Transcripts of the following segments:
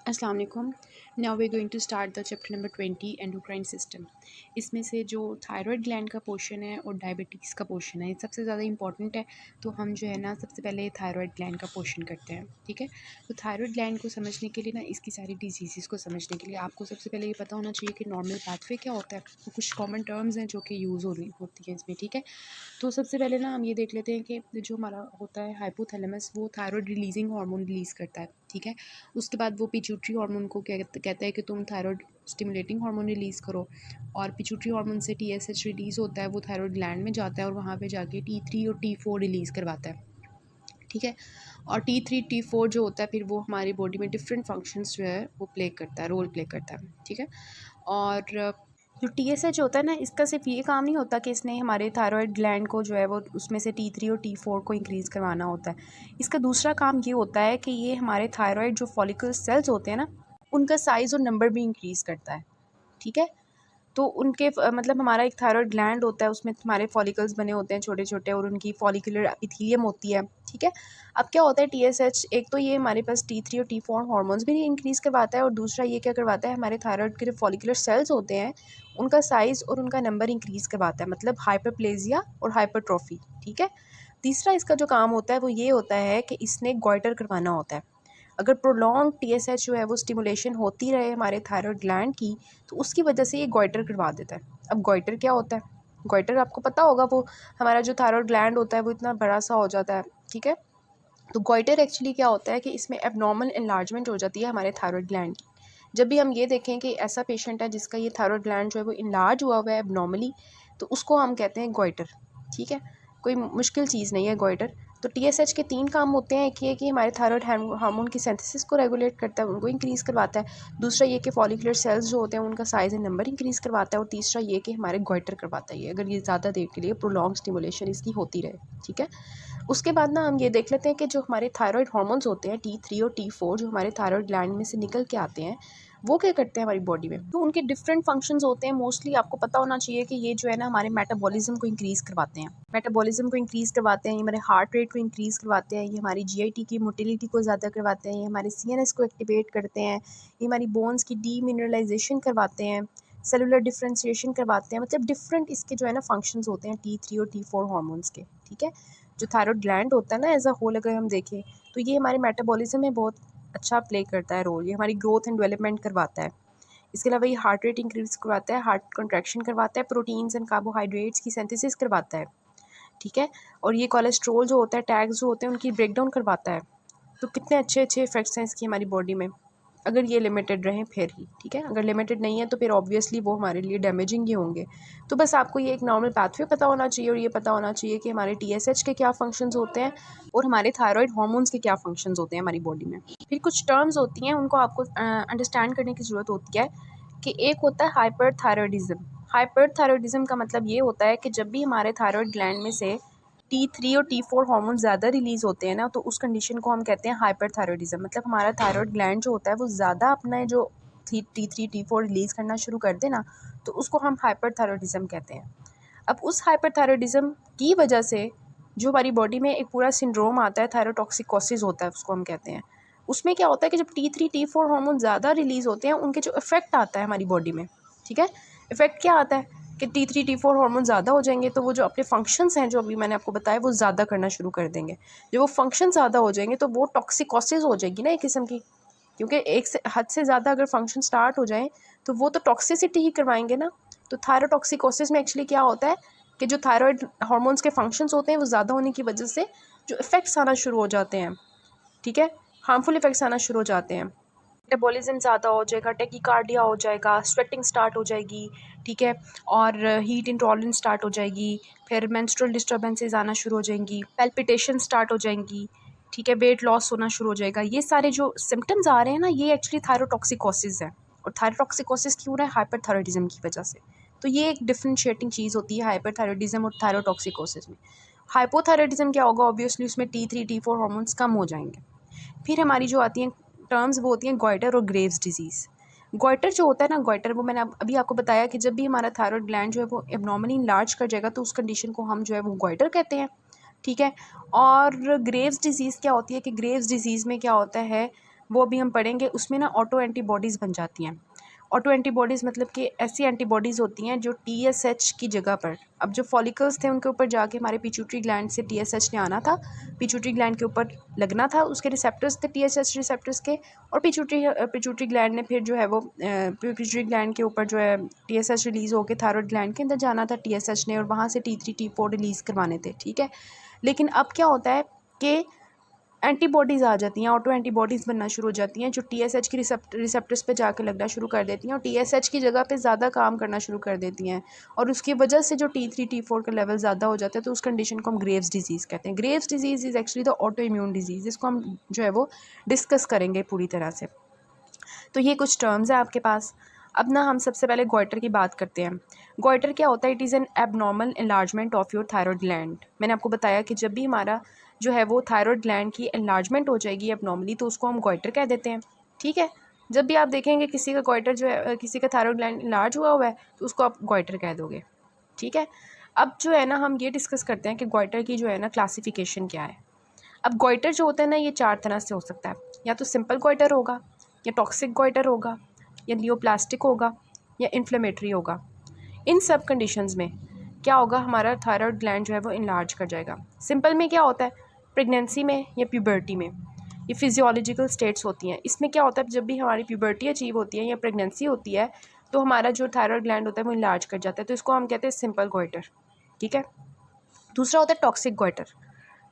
अस्सलाम वालेकुम। Now we going to start the chapter number 20 endocrine system. इसमें से जो थायराइड ग्लैंड का पोर्शन है और डायबिटीज़ का पोर्शन है, ये सबसे ज़्यादा इंपॉर्टेंट है। तो हम जो है ना सबसे पहले थायराइड ग्लैंड का पोर्शन करते हैं, ठीक है। तो थायराइड ग्लैंड को समझने के लिए ना, इसकी सारी डिजीज़ को समझने के लिए आपको सबसे पहले ये पता होना चाहिए कि नॉर्मल पाथवे क्या होता है। तो कुछ कॉमन टर्म्स हैं जो कि यूज़ हो रही होती हैं इसमें, ठीक है। तो सबसे पहले ना हम ये देख लेते हैं कि जो हमारा होता है हाइपोथैलेमस, वो थायराइड रिलीजिंग हार्मोन रिलीज़ करता है, ठीक है। उसके बाद वो पिट्यूटरी हार्मोन को कहता है कि तुम थायराइड स्टिमुलेटिंग हार्मोन रिलीज़ करो, और पिट्यूटरी हार्मोन से TSH रिलीज़ होता है, वो थायराइड ग्लैंड में जाता है और वहाँ पे जाके T3 और T4 रिलीज़ करवाता है, ठीक है। और T3 T4 जो होता है फिर वो हमारी बॉडी में डिफरेंट फंक्शंस जो है वो प्ले करता है, रोल प्ले करता है, ठीक है। और जो TSH होता है ना, इसका सिर्फ ये काम नहीं होता कि इसने हमारे थायराइड ग्लैंड को जो है वो उसमें से T3 और T4 को इंक्रीज़ करवाना होता है। इसका दूसरा काम ये होता है कि ये हमारे थायराइड जो फॉलिकल सेल्स होते हैं ना, उनका साइज़ और नंबर भी इंक्रीज़ करता है, ठीक है। तो उनके मतलब हमारा एक थायराइड ग्लैंड होता है, उसमें हमारे फॉलिकल्स बने होते हैं छोटे छोटे, और उनकी फॉलिकुलर एपिथेलियम होती है, ठीक है। अब क्या होता है TSH, एक तो ये हमारे पास T3 और T4 हार्मोन्स भी इंक्रीज़ करवाता है, और दूसरा ये क्या करवाता है, हमारे थायराइड के जो फॉलिकुलर सेल्स होते हैं उनका साइज़ और उनका नंबर इंक्रीज़ करवाता है, मतलब हाइपरप्लेजिया और हाइपरट्रॉफी, ठीक है। तीसरा इसका जो काम होता है वो ये होता है कि इसने गॉइटर करवाना होता है। अगर प्रोलॉन्ग TSH जो है वो स्टिमुलेशन होती रहे हमारे थायराइड ग्लैंड की, तो उसकी वजह से ये गॉइटर करवा देता है। अब गॉइटर क्या होता है? गॉइटर आपको पता होगा, वो हमारा जो थायराइड ग्लैंड होता है वो इतना बड़ा सा हो जाता है, ठीक है। तो गॉइटर एक्चुअली क्या होता है कि इसमें एबनॉर्मल एनलार्जमेंट हो जाती है हमारे थायराइड ग्लैंड की। जब भी हम ये देखें कि ऐसा पेशेंट है जिसका ये थायराइड ग्लैंड जो है वो इनलार्ज हुआ हुआ है एबनॉर्मली, तो उसको हम कहते हैं गॉइटर, ठीक है। कोई मुश्किल चीज़ नहीं है गॉइटर। तो TSH के 3 काम होते हैं। एक ये कि हमारे थायराइड हार्मोन की सिंथेसिस को रेगुलेट करता है, उनको इंक्रीज़ करवाता है। दूसरा ये कि फॉलिकुलर सेल्स जो होते हैं उनका साइज़ एंड नंबर इंक्रीज़ करवाता है, और तीसरा ये कि हमारे गॉइटर करवाता है ये, अगर ये ज़्यादा देर के लिए प्रोलॉन्ग स्टिमुलेशन इसकी होती रहे, ठीक है। उसके बाद ना हम ये देख लेते हैं कि जो हमारे थायराइड हार्मोन्स होते हैं T3 और T4, जो हमारे थायराइड ग्लैंड में से निकल के आते हैं, वो क्या करते हैं हमारी बॉडी में। तो उनके डिफरेंट फंक्शंस होते हैं। मोस्टली आपको पता होना चाहिए कि ये जो है ना हमारे मेटाबॉलिज्म को इंक्रीज़ करवाते हैं, मेटाबॉलिज्म को इंक्रीज़ करवाते हैं, ये हमारे हार्ट रेट को इंक्रीज़ करवाते हैं, ये हमारी GIT की मोटिलिटी को ज़्यादा करवाते हैं, ये हमारे CNS को एक्टिवेट करते हैं, ये हमारी बोन्स की डीमिनरलाइजेशन करवाते हैं, सेलुलर डिफ्रेंशिएशन करवाते हैं। मतलब डिफरेंट इसके जो है ना फंक्शंस होते हैं T3 और T4 हार्मोन्स के, ठीक है। जो थायराइड ग्लैंड होता है ना एज अ होल अगर हम देखें, तो ये हमारे मेटाबॉलिज्म में बहुत अच्छा प्ले करता है रोल। ये हमारी ग्रोथ एंड डेवलपमेंट करवाता है। इसके अलावा ये हार्ट रेट इंक्रीज़ करवाता है, हार्ट कंट्रैक्शन करवाता है, प्रोटीन्स एंड कार्बोहाइड्रेट्स की सिंथेसिस करवाता है, ठीक है। और ये कोलेस्ट्रॉल जो होता है, टैग्स जो होते हैं, उनकी ब्रेकडाउन करवाता है। तो कितने अच्छे अच्छे इफेक्ट्स हैं इसकी हमारी बॉडी में, अगर ये लिमिटेड रहें फिर ही, ठीक है। अगर लिमिटेड नहीं है तो फिर ऑब्वियसली वो हमारे लिए डैमेजिंग ही होंगे। तो बस आपको ये एक नॉर्मल पाथवे पता होना चाहिए, और ये पता होना चाहिए कि हमारे TSH के क्या फंक्शंस होते हैं और हमारे थायराइड हार्मोन्स के क्या फंक्शंस होते हैं हमारी बॉडी में। फिर कुछ टर्म्स होती हैं, उनको आपको अंडरस्टैंड करने की ज़रूरत होती है। कि एक होता है हाइपरथायरॉयडिज्म। हाइपरथायरॉयडिज्म का मतलब ये होता है कि जब भी हमारे थायराइड ग्लैंड में से T3 और T4 हार्मोन ज़्यादा रिलीज़ होते हैं ना, तो उस कंडीशन को हम कहते हैं हाइपरथायरॉयडिज्म। मतलब हमारा थायराइड ग्लैंड जो होता है वो ज़्यादा अपना जो T3 T4 रिलीज़ करना शुरू कर दे ना, तो उसको हम हाइपरथायरॉयडिज्म कहते हैं। अब उस हाइपरथायरॉयडिज्म की वजह से जो हमारी बॉडी में एक पूरा सिंड्रोम आता है, थायरोटॉक्सिकोसिस होता है, उसको हम कहते हैं। उसमें क्या होता है कि जब T3 T4 हार्मोन ज़्यादा रिलीज़ होते हैं, उनके जो इफ़ेक्ट आता है हमारी बॉडी में, ठीक है। इफ़ेक्ट क्या आता है कि T3 T4 हार्मोन ज़्यादा हो जाएंगे, तो वो जो अपने फंक्शंस हैं जो अभी मैंने आपको बताया वो ज़्यादा करना शुरू कर देंगे। जब वो फंक्शन ज़्यादा हो जाएंगे तो वो टॉक्सिकोसिस हो जाएगी ना एक किस्म की, क्योंकि एक से हद से ज़्यादा अगर फंक्शन स्टार्ट हो जाए तो वो तो टॉक्सिसिटी ही करवाएंगे ना। तो थायरोटॉक्सिकोसिस में एक्चुअली क्या होता है कि जो थायराइड हार्मोन्स के फंक्शंस होते हैं वो ज़्यादा होने की वजह से जो इफ़ेक्ट्स आना शुरू हो जाते हैं, ठीक है, हार्मफुल इफ़ेक्ट्स आना शुरू हो जाते हैं। मेटाबॉलिज्म ज़्यादा हो जाएगा, टेकिकार्डिया हो जाएगा, स्वेटिंग स्टार्ट हो जाएगी, ठीक है, और हीट इंटॉलरेंस स्टार्ट हो जाएगी, फिर मेंस्ट्रुअल डिस्टर्बेंसेस आना शुरू हो जाएंगी, पैल्पिटेशन स्टार्ट हो जाएंगी, ठीक है, वेट लॉस होना शुरू हो जाएगा। ये सारे जो सिम्टम्स आ रहे हैं ना, ये एक्चुअली थायरोटॉक्सिकोसिस है। और थायरोटॉक्सिकोसिस क्यों रहा है? हाइपरथायरॉयडिज्म की वजह से। तो ये एक डिफरेंशिएटिंग चीज़ होती है हाइपरथायरॉयडिज्म और थायरोटॉक्सिकोसिस में। हाइपोथायरॉयडिज्म क्या होगा? ऑब्वियसली उसमें T3 T4 हार्मोन्स कम हो जाएंगे। फिर हमारी जो आती हैं टर्म्स वो होती हैं गॉइटर और ग्रेव्स डिजीज़। गॉइटर जो होता है ना, गॉइटर वो मैंने अभी आपको बताया कि जब भी हमारा थायराइड ग्लैंड जो है वो एब्नॉर्मली इनलार्ज कर जाएगा तो उस कंडीशन को हम जो है वो गॉइटर कहते हैं, ठीक है। और ग्रेव्स डिजीज़ क्या होती है कि ग्रेव्स डिजीज़ में क्या होता है, वो अभी हम पढ़ेंगे। उसमें ना ऑटो एंटीबॉडीज़ बन जाती हैं। ऑटो एंटीबॉडीज़ मतलब कि ऐसी एंटीबॉडीज़ होती हैं जो TSH की जगह पर, अब जो फॉलिकल्स थे उनके ऊपर जाके हमारे पिट्यूटरी ग्लैंड से TSH ने आना था, पिट्यूटरी ग्लैंड के ऊपर लगना था, उसके रिसेप्टर्स थे TSH रिसेप्टर्स के, और पिट्यूटरी ग्लैंड ने फिर जो है वो पिट्यूटरी ग्लैंड के ऊपर जो है TSH रिलीज़ होकर थायरॉयड ग्लैंड के अंदर जाना था TSH ने, और वहाँ से T3 T4 रिलीज़ करवाने थे। ठीक है, लेकिन अब क्या होता है कि एंटीबॉडीज़ आ जाती हैं, ऑटो एंटीबॉडीज़ बनना शुरू हो जाती हैं जो TSH की रिसेप्टर्स पे जाकर लगना शुरू कर देती हैं और TSH की जगह पे ज़्यादा काम करना शुरू कर देती हैं, और उसकी वजह से जो T3 T4 का लेवल ज़्यादा हो जाता है, तो उस कंडीशन को हम ग्रेव्स डिजीज़ कहते हैं। Graves disease is actually the auto immune disease. इसको हम जो है वो डिस्कस करेंगे पूरी तरह से। तो ये कुछ टर्म्स हैं आपके पास। अब ना हम सबसे पहले गॉइटर की बात करते हैं। गॉइटर क्या होता है? It is an abnormal enlargement of your thyroid gland. मैंने आपको बताया कि जब भी हमारा जो है वो थायरॉयड ग्लैंड की एनलार्जमेंट हो जाएगी एबनॉर्मली, तो उसको हम गॉइटर कह देते हैं। ठीक है, जब भी आप देखेंगे किसी का गॉइटर जो है, किसी का थायरॉयड ग्लैंड एनलार्ज हुआ है, तो उसको आप गॉइटर कह दोगे। ठीक है, अब जो है ना हम ये डिस्कस करते हैं कि गॉइटर की जो है ना क्लासिफिकेशन क्या है। अब गॉइटर जो होता है ना, ये 4 तरह से हो सकता है। या तो सिंपल गॉइटर होगा, या टॉक्सिक गॉइटर होगा, या नियोप्लास्टिक होगा, या इन्फ्लेमेटरी होगा। इन सब कंडीशंस में क्या होगा, हमारा थायरॉयड ग्लैंड जो है वो इनलार्ज कर जाएगा। सिंपल में क्या होता है, प्रेगनेंसी में या प्यूबर्टी में, ये फिजियोलॉजिकल स्टेट्स होती हैं। इसमें क्या होता है, जब भी हमारी प्यूबर्टी अचीव होती है या प्रेगनेंसी होती है, तो हमारा जो थायरॉयड ग्लैंड होता है वो इनलार्ज कर जाता है, तो इसको हम कहते हैं सिंपल गॉइटर। ठीक है, दूसरा होता है टॉक्सिक गॉइटर।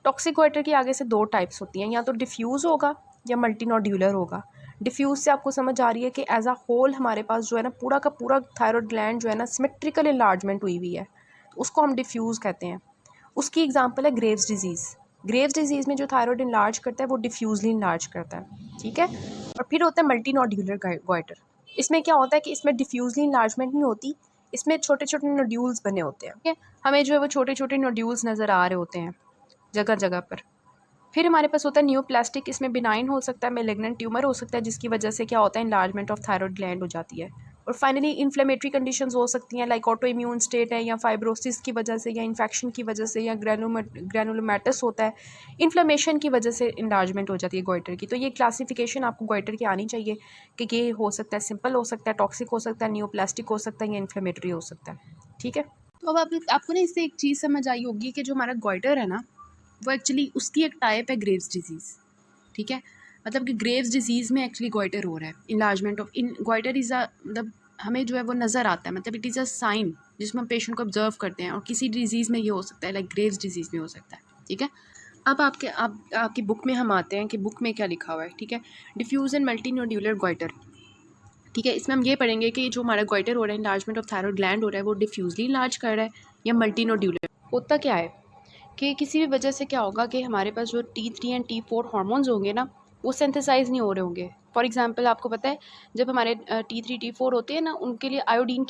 टॉक्सिक गॉइटर की आगे से 2 टाइप्स होती हैं, या तो डिफ्यूज़ होगा या मल्टीनोड्यूलर होगा। डिफ्यूज़ से आपको समझ आ रही है कि एज अ होल हमारे पास जो है ना पूरा का पूरा थायरॉयड ग्लैंड जो है ना सिमेट्रिकल इन्लार्जमेंट हुई हुई है, तो उसको हम डिफ्यूज़ कहते हैं। उसकी एग्जांपल है ग्रेव्स डिजीज़। ग्रेव्स डिजीज़ में जो थायरॉयड इनलार्ज करता है वो डिफ्यूजली इनलार्ज करता है। ठीक है, और फिर होता है मल्टीनोड्यूलर गॉइटर। इसमें क्या होता है कि इसमें डिफ्यूजली इनलार्जमेंट नहीं होती, इसमें छोटे छोटे नोड्यूल्स बने होते हैं। ठीक है, हमें जो है वो छोटे छोटे नोड्यूल्स नज़र आ रहे होते हैं जगह जगह पर। फिर हमारे पास होता है नियोप्लास्टिक। इसमें बिनाइन हो सकता है, मैलिग्नेंट ट्यूमर हो सकता है, जिसकी वजह से क्या होता है इनलार्जमेंट ऑफ थायरॉयड ग्लैंड हो जाती है। और फाइनली इन्फ्लेमेटरी कंडीशंस हो सकती हैं, लाइक ऑटो इम्यून स्टेट है, या फाइब्रोसिस की वजह से, या इन्फेक्शन की वजह से, या ग्रैनुलोमैटस होता है, इन्फ्लेमेशन की वजह से इनलार्जमेंट हो जाती है गॉइटर की। तो ये क्लासिफिकेशन आपको गॉइटर की आनी चाहिए कि ये हो सकता है सिंपल हो सकता है, टॉक्सिक हो सकता है, नियोप्लास्टिक हो सकता है, या इन्फ्लेमेटरी हो सकता है। ठीक है, तो अब आपको ना इससे एक चीज़ समझ आई होगी कि जो हमारा गॉइटर है ना, वो एक्चुअली उसकी एक टाइप है ग्रेव्स डिजीज़। ठीक है, मतलब कि ग्रेव्स डिजीज़ में एक्चुअली गॉइटर हो रहा है, enlargement of in goitre is a, मतलब हमें जो है वो नज़र आता है, मतलब इट इज़ अ साइन जिसमें हम पेशेंट को ऑब्जर्व करते हैं, और किसी डिजीज़ में ये हो सकता है, लाइक ग्रेव्स डिजीज़ में हो सकता है। ठीक है, अब आपकी बुक में हम आते हैं कि बुक में क्या लिखा हुआ है। ठीक है, डिफ्यूज़ एंड मल्टीनोड्यूलर गॉइटर। ठीक है, इसमें हम ये पढ़ेंगे कि जो हमारा गॉइटर हो रहा है, इनलार्जमेंट ऑफ थायरॉयड ग्लैंड हो रहा है, वो डिफ्यूजली इनलार्ज कर रहा है या मल्टीनोड्यूलर। होता क्या है कि किसी भी वजह से क्या होगा कि हमारे पास जो T3 एंड T4 हार्मोन्स होंगे ना, वो सिंथेसाइज नहीं हो रहे होंगे। फॉर एग्जांपल आपको पता है, जब हमारे T3 T4 होते हैं ना, उनके लिए आयोडीन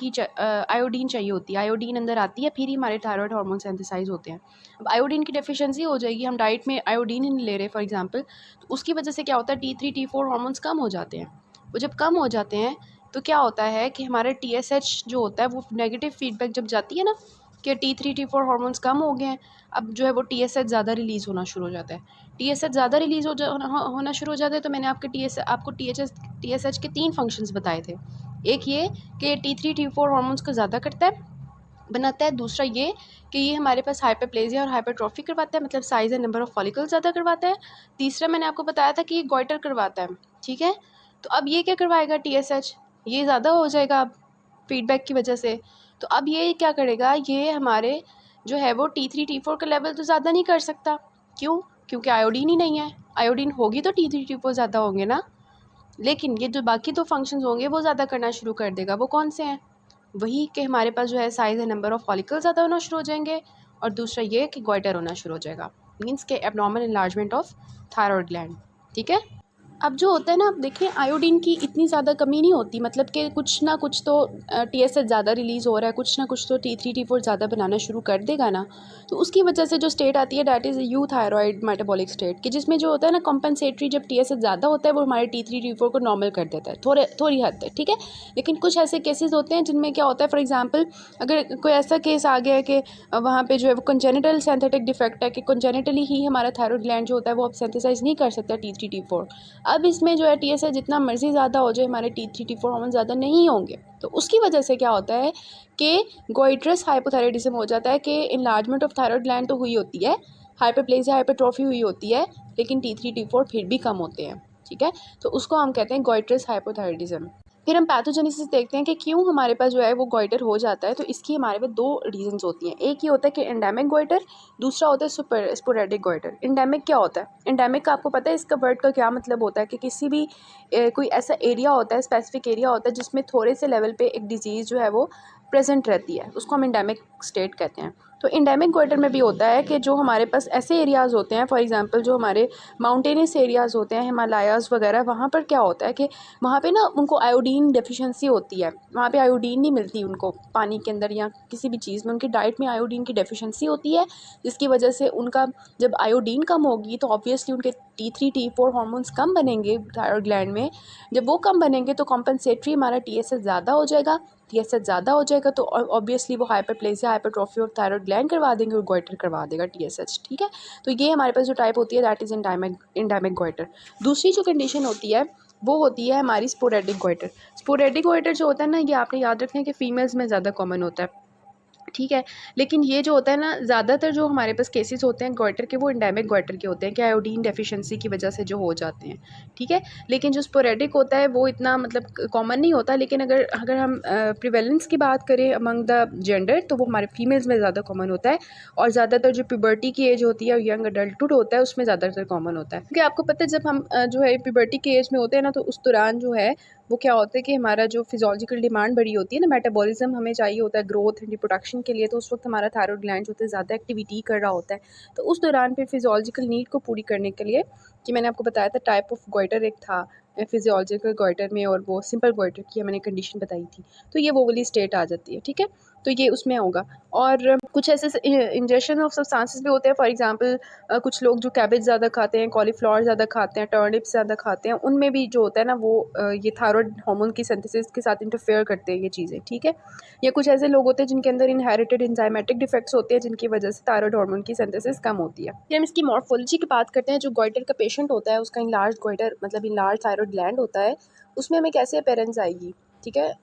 चाहिए होती है। आयोडीन अंदर आती है, फिर ही हमारे थायरॉयड हार्मोन सिंथेसाइज होते हैं। अब आयोडीन की डेफिशिएंसी हो जाएगी, हम डाइट में आयोडीन ही नहीं ले रहे फॉर एग्जाम्पल, तो उसकी वजह से क्या होता है, T3 T4 हार्मोन्स कम हो जाते हैं। वो जब कम हो जाते हैं तो क्या होता है कि हमारे TSH जो होता है वो नेगेटिव फीडबैक जब जाती है ना कि T3 T4 हार्मोन्स कम हो गए हैं, अब जो है वो TSH ज़्यादा रिलीज़ होना शुरू हो जाता है। TSH ज़्यादा रिलीज़ होना शुरू हो जाता है, तो मैंने आपको TSH के 3 फंक्शंस बताए थे। एक ये कि T3 T4 हार्मोन्स को ज़्यादा करता है, बनाता है। दूसरा ये कि ये हमारे पास हाइपरप्लेजिया और हाइपरट्रॉफी करवाता है, मतलब size and number of follicles ज़्यादा करवाता है। तीसरा मैंने आपको बताया था कि ये गॉइटर करवाता है। ठीक है, तो अब ये क्या करवाएगा, TSH ये ज़्यादा हो जाएगा अब फीडबैक की वजह से। तो अब ये क्या करेगा, ये हमारे जो है वो T3 T4 का लेवल तो ज़्यादा नहीं कर सकता। क्यों? क्योंकि आयोडीन ही नहीं है। आयोडीन होगी तो T3 T4 ज़्यादा होंगे ना, लेकिन ये जो बाकी 2 फंक्शंस होंगे वो ज़्यादा करना शुरू कर देगा। वो कौन से हैं? वही कि हमारे पास जो है size and number of follicle ज़्यादा होना शुरू हो जाएंगे, और दूसरा ये कि गॉइटर होना शुरू हो जाएगा, मीन्स के abnormal enlargement of thyroid gland. ठीक है, अब जो होता है ना, आप देखिए आयोडीन की इतनी ज़्यादा कमी नहीं होती, मतलब कि कुछ ना कुछ तो TSH ज़्यादा रिलीज़ हो रहा है, कुछ ना कुछ तो T3 T4 ज़्यादा बनाना शुरू कर देगा ना, तो उसकी वजह से जो स्टेट आती है that is you thyroid metabolic state, कि जिसमें जो होता है ना कॉम्पनसेटरी, जब TSH ज़्यादा होता है वो हमारे T3 T4 को नॉर्मल कर देता है थोड़ी हद तक। ठीक है, लेकिन कुछ ऐसे केसेस होते हैं जिनमें क्या होता है, फॉर एग्जाम्पल अगर कोई ऐसा केस आ गया है कि वहाँ पर जो है वो कंजेनिटल सिंथेटिक डिफेक्ट है, कि कंजेनिटली ही हमारा थायरॉयड ग्लैंड जो होता है वो अब सिंथेसाइज नहीं कर सकता T3 T4। अब इसमें जो है TSH जितना मर्जी ज़्यादा हो जाए, हमारे T3 T4 हार्मोन ज़्यादा नहीं होंगे, तो उसकी वजह से क्या होता है कि गोइट्रस हाइपोथायराइडिज्म हो जाता है कि इनलार्जमेंट ऑफ थायराइड ग्लैंड तो हुई होती है, हाइपरप्लेजिया हाइपरट्रॉफी हुई होती है, लेकिन T3 T4 फिर भी कम होते हैं, ठीक है। तो उसको हम कहते हैं गोइट्रस हाइपोथायराइडिज्म। फिर हम पैथोजेनेसिस देखते हैं कि क्यों हमारे पास जो है वो गोइटर हो जाता है। तो इसकी हमारे पास दो रीजंस होती हैं। एक ये होता है कि एंडेमिक गोइटर, दूसरा होता है स्पोरेडिक गोइटर। एंडेमिक क्या होता है? एंडेमिक का आपको पता है इसका वर्ड का क्या मतलब होता है कि किसी भी कोई ऐसा एरिया होता है, स्पेसिफिक एरिया होता है जिसमें थोड़े से लेवल पे एक डिजीज़ जो है वो प्रेजेंट रहती है, उसको हम एंडेमिक स्टेट कहते हैं। तो एंडेमिक गोइटर में भी होता है कि जो हमारे पास ऐसे एरियाज़ होते हैं, फॉर एग्जांपल जो हमारे माउंटेनियस एरियाज़ होते हैं, हिमालयाज़ वगैरह, वहाँ पर क्या होता है कि वहाँ पे ना उनको आयोडीन डेफिशिएंसी होती है, वहाँ पे आयोडीन नहीं मिलती उनको पानी के अंदर या किसी भी चीज़ में, उनकी डाइट में आयोडीन की डेफिशिएंसी होती है, जिसकी वजह से उनका जब आयोडीन कम होगी तो ऑब्वियसली उनके T3 T4 हार्मोन्स कम बनेंगे थायराइड ग्लैंड में। जब वो कम बनेंगे तो कॉम्पनसेटरी हमारा TSH ज़्यादा हो जाएगा, TSH ज़्यादा हो जाएगा तो ऑब्वियसली वो हाइपरप्लेजिया हाइपरट्रॉफी और थायराइड ग्लैंड करवा देंगे और गोइटर करवा देगा TSH, ठीक है। तो ये हमारे पास जो टाइप होती है दैट इज़ एंडेमिक गोइटर। दूसरी जो कंडीशन होती है वो होती है हमारी स्पोरेडिक गोइटर। स्पोरेडिक गोइटर जो होता है ना, ये आपने याद रखना है कि फीमेल्स में ज़्यादा कॉमन होता है, ठीक है। लेकिन ये जो होता है ना, ज़्यादातर जो हमारे पास केसेस होते हैं गोइटर के, वो एंडेमिक गोइटर के होते हैं कि आयोडीन डेफिशिएंसी की वजह से जो हो जाते हैं, ठीक है। लेकिन जो स्पोरेडिक होता है वो इतना मतलब कॉमन नहीं होता। लेकिन अगर अगर हम प्रिवेलेंस की बात करें अमंग द जेंडर, तो वो हमारे फीमेल्स में ज़्यादा कॉमन होता है। और ज़्यादातर जो प्यूबर्टी की एज होती है और यंग अडल्टहुड होता है उसमें ज़्यादातर कॉमन होता है। क्योंकि आपको पता है जब हम जो है प्यूबर्टी की एज में होते हैं ना, तो उस दौरान जो है वो क्या होता है कि हमारा जो फिजियोलॉजिकल डिमांड बड़ी होती है ना, मेटाबॉलिज्म हमें चाहिए होता है ग्रोथ रिप्रोडक्शन के लिए, तो उस वक्त हमारा थायराइड ग्लैंड जो होता है ज़्यादा एक्टिविटी कर रहा होता है। तो उस दौरान फिर फिजियोलॉजिकल नीड को पूरी करने के लिए, कि मैंने आपको बताया था टाइप ऑफ गोइटर एक था फिजियोलॉजिकल गोइटर में और वो सिंपल गोइटर की मैंने कंडीशन बताई थी, तो ये वो वाली स्टेट आ जाती है, ठीक है। तो ये उसमें होगा। और कुछ ऐसे इंजेक्शन ऑफ सब्सटेंसेस भी होते हैं, फॉर एग्जांपल कुछ लोग जो कैबेज ज़्यादा खाते हैं, कॉलीफ्लावर ज़्यादा खाते हैं, टर्निप्स ज़्यादा खाते हैं, उनमें भी जो होता है ना वो ये थायराइड हार्मोन की सिंथेसिस के साथ इंटरफेयर करते हैं ये चीज़ें, ठीक है। या कुछ ऐसे लोग होते हैं जिनके अंदर इनहेरिटेड एंजाइमेटिक डिफेक्ट्स होते हैं जिनकी वजह से थायराइड हार्मोन की सिंथेसिस कम होती है। फिर हम इसकी मॉर्फोलॉजी की बात करते हैं। जो गोइटर का पेशेंट होता है उसका इनलार्ज गोइटर मतलब इनलार्ज थायराइड ग्लैंड होता है, उसमें हमें कैसे अपीयरेंस आएगी, ठीक है।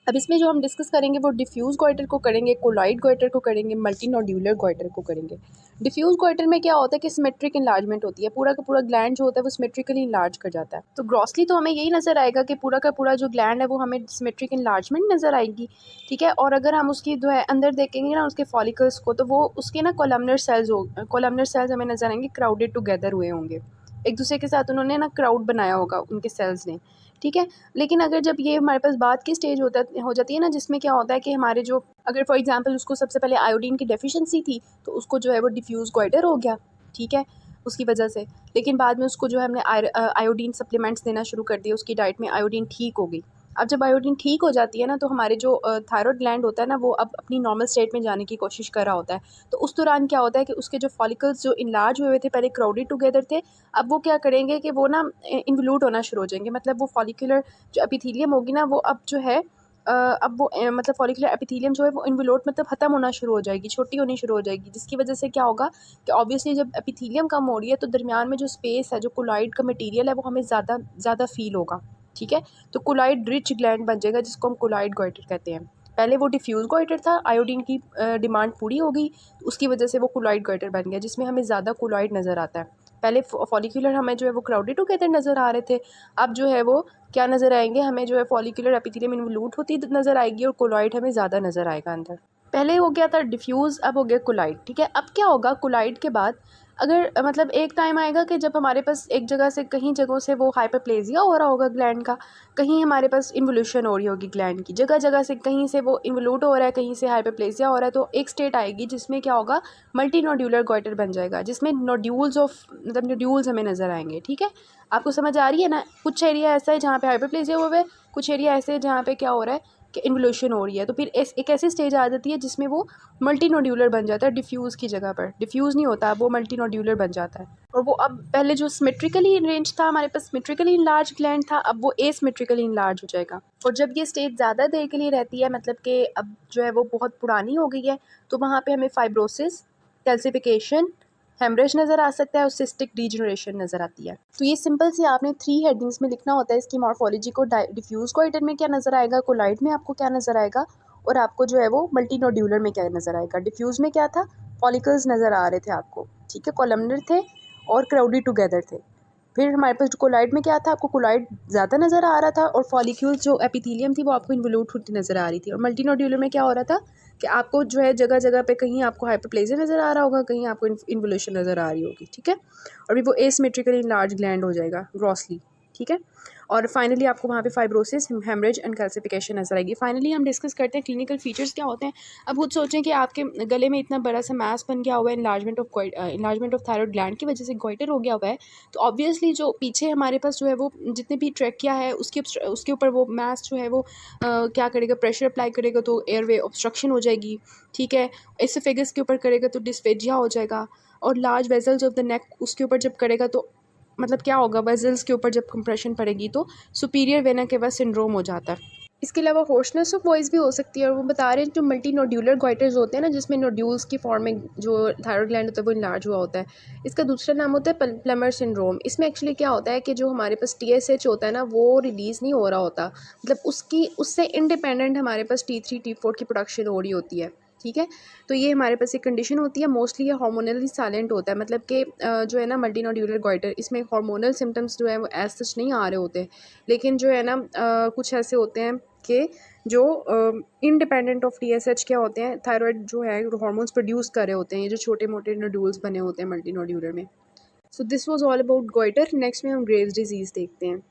अब इसमें जो हम डिस्कस करेंगे वो डिफ्यूज़ गोइटर को करेंगे, कोलॉइड गोइटर को करेंगे, मल्टीनोड्यूलर गोइटर को करेंगे। डिफ्यूज़ गोइटर में क्या होता है कि सिमेट्रिक इनलार्जमेंट होती है, पूरा का पूरा ग्लैंड जो होता है वो सिमेट्रिकली इनलार्ज कर जाता है। तो ग्रॉसली तो हमें यही नज़र आएगा कि पूरा का पूरा जो ग्लैंड है वो हमें सिमेट्रिक इनलार्जमेंट नज़र आएगी, ठीक है। और अगर हम उसकी जो है अंदर देखेंगे ना उसके फॉलिकल्स को, तो वो उसके ना कोलमनर सेल्स हमें नज़र आएंगे, क्राउडेड टुगेदर हुए होंगे, एक दूसरे के साथ उन्होंने ना क्राउड बनाया होगा उनके सेल्स ने, ठीक है। लेकिन अगर जब ये हमारे पास बाद की स्टेज हो जाती है ना, जिसमें क्या होता है कि हमारे जो अगर फॉर एग्जांपल उसको सबसे पहले आयोडीन की डेफिशिएंसी थी, तो उसको जो है वो डिफ्यूज़ गोइटर हो गया, ठीक है, उसकी वजह से। लेकिन बाद में उसको जो है हमने आयोडीन सप्लीमेंट्स देना शुरू कर दिया, उसकी डाइट में आयोडीन ठीक हो गई। अब जब आयोडीन ठीक हो जाती है ना, तो हमारे जो थायराइड ग्लैंड होता है ना वो अब अपनी नॉर्मल स्टेट में जाने की कोशिश कर रहा होता है। तो उस दौरान क्या होता है कि उसके जो फॉलिकल्स जो इनलार्ज हुए थे, पहले क्राउडेड टुगेदर थे, अब वो क्या करेंगे कि वो ना इन्वलूट होना शुरू हो जाएंगे। मतलब वो फॉलिकुलर जो एपिथेलियम होगी ना वो अब जो है अब वो मतलब फॉलिकुलर एपिथेलियम जो है वो इन्वलूट मतलब ख़त्म होना शुरू हो जाएगी, छोटी होनी शुरू हो जाएगी, जिसकी वजह से क्या होगा कि ऑब्वियसली जब एपिथेलियम कम हो रही है तो दरमियान में जो स्पेस है, जो कोलॉइड का मटेरियल है, वो हमें ज़्यादा ज़्यादा फील होगा, ठीक है। तो कोलॉइड रिच ग्लैंड बन जाएगा जिसको हम कोलॉइड गोइटर कहते हैं। पहले वो डिफ्यूज़ गोइटर था, आयोडीन की डिमांड पूरी हो गई, उसकी वजह से वो कोलॉइड गोइटर बन गया जिसमें हमें ज़्यादा कोलॉइड नज़र आता है। पहले फॉलिकुलर हमें जो है वो क्राउडेड टुगेदर नज़र आ रहे थे, अब जो है वो क्या नज़र आएंगे, हमें जो है फॉलिकुलर एपिथेलियम इन्वलूट होती नज़र आएगी और कोलॉइड हमें ज़्यादा नज़र आएगा अंदर। पहले हो गया था डिफ्यूज़, अब हो गया कोलॉइड, ठीक है। अब क्या होगा कोलॉइड के बाद, अगर मतलब एक टाइम आएगा कि जब हमारे पास एक जगह से कहीं जगहों से वो हाइपरप्लेजिया हो रहा होगा ग्लैंड का, कहीं हमारे पास इन्वोल्यूशन हो रही होगी ग्लैंड की, जगह जगह से कहीं से वो इन्वोल्यूट हो रहा है, कहीं से हाइपरप्लेजिया हो रहा है, तो एक स्टेट आएगी जिसमें क्या होगा मल्टी नोड्यूलर गोइटर बन जाएगा, जिसमें नोड्यूल्स ऑफ मतलब नोड्यूल्स हमें नज़र आएंगे, ठीक है। आपको समझ आ रही है ना। कुछ एरिया ऐसा है जहाँ पे हाइपरप्लेजिया हुआ है, कुछ एरिया ऐसे है जहाँ पे क्या हो रहा है कि इन्वोल्यूशन हो रही है। तो फिर एक ऐसी स्टेज आ जाती है जिसमें वो मल्टी नोड्यूलर बन जाता है, डिफ्यूज़ की जगह पर डिफ्यूज़ नहीं होता, वो मल्टी नोड्यूलर बन जाता है। और वो अब पहले जो सिमेट्रिकली अरेंज था हमारे पास, सिमेट्रिकली इनलार्ज ग्लैंड था, अब वो एसिमेट्रिकली इनलार्ज हो जाएगा। और जब ये स्टेज ज़्यादा देर के लिए रहती है, मतलब कि अब जो है वो बहुत पुरानी हो गई है, तो वहाँ पे हमें फाइब्रोसिस, कैल्सिफिकेशन, हेमरेज नज़र आ सकता है और सिस्टिक डीजनरेशन नज़र आती है। तो ये सिंपल सी आपने 3 हेडिंग्स में लिखना होता है इसकी मॉर्फोलॉजी को। डिफ्यूज़ गोइटर में क्या नज़र आएगा, कोलाइड में आपको क्या नज़र आएगा, और आपको जो है वो मल्टीनोड्यूलर में क्या नज़र आएगा। डिफ्यूज़ में क्या था, फॉलिकल्स नज़र आ रहे थे आपको, ठीक है, कॉलमनर थे और क्राउडी टुगेदर थे। फिर हमारे पास कोलाइड में क्या था, आपको कोलाइड ज़्यादा नज़र आ रहा था और फॉलिक्यूल्स जो एपिथेलियम थी वो आपको इन्वोल्यूट होती नज़र आ रही थी। और मल्टीनोड्यूलर में क्या हो रहा था कि आपको जो है जगह जगह पे कहीं आपको हाइपरप्लेजिया नज़र आ रहा होगा, कहीं आपको इन्वोल्यूशन नज़र आ रही होगी, ठीक है। और भी वो एसिमेट्रिकली लार्ज ग्लैंड हो जाएगा ग्रॉसली, ठीक है। और फाइनली आपको वहाँ पे फाइब्रोसिस, हेमरेज एंड कैल्सिफिकेशन नजर आएगी। फाइनली हम डिस्कस करते हैं क्लिनिकल फीचर्स क्या होते हैं। अब खुद सोचें कि आपके गले में इतना बड़ा सा मास बन गया हुआ है इन्लार्जमेंट ऑफ थायराइड ग्लैंड की वजह से गोइटर हो गया हुआ है, तो ऑब्वियसली जो पीछे हमारे पास जो है वो जितने भी ट्रैकिया है उसके ऊपर वो मास जो है वो क्या करेगा, प्रेशर अप्लाई करेगा तो एयरवे ऑब्स्ट्रक्शन हो जाएगी, ठीक है। एसोफेगस के ऊपर करेगा तो डिस्फेजिया हो जाएगा, और large vessels of the neck उसके ऊपर जब करेगा तो मतलब क्या होगा, वेजल्स के ऊपर जब कंप्रेशन पड़ेगी तो सुपीरियर वेना केवा सिंड्रोम हो जाता है। इसके अलावा होर्सनेस ऑफ वॉइस भी हो सकती है। और वो बता रहे हैं जो मल्टी नोड्यूलर गोइटर्स होते हैं ना, जिसमें नोड्यूल्स की फॉर्म में जो थायराइड ग्लैंड होता है वो इनलार्ज हुआ होता है, इसका दूसरा नाम होता है प्लमर सिंड्रोम। इसमें एक्चुअली क्या होता है कि जो हमारे पास TSH होता है ना वो रिलीज़ नहीं हो रहा होता, मतलब उससे इंडिपेंडेंट हमारे पास T3 T4 की प्रोडक्शन हो रही होती है, ठीक है। तो ये हमारे पास एक कंडीशन होती है, मोस्टली ये हार्मोनली साइलेंट होता है, मतलब कि जो है ना मल्टीनोड्यूलर गोइटर, इसमें हार्मोनल सिम्टम्स जो है वो एज सच नहीं आ रहे होते, लेकिन जो है ना कुछ ऐसे होते हैं कि जो इंडिपेंडेंट ऑफ TSH क्या होते हैं, थायराइड जो है हार्मोन्स प्रोड्यूस कर रहे होते हैं, ये जो छोटे मोटे नोड्यूल्स बने होते हैं मल्टीनोड्यूलर में। So this was all about goitre. Next में हम ग्रेव्स डिजीज़ देखते हैं।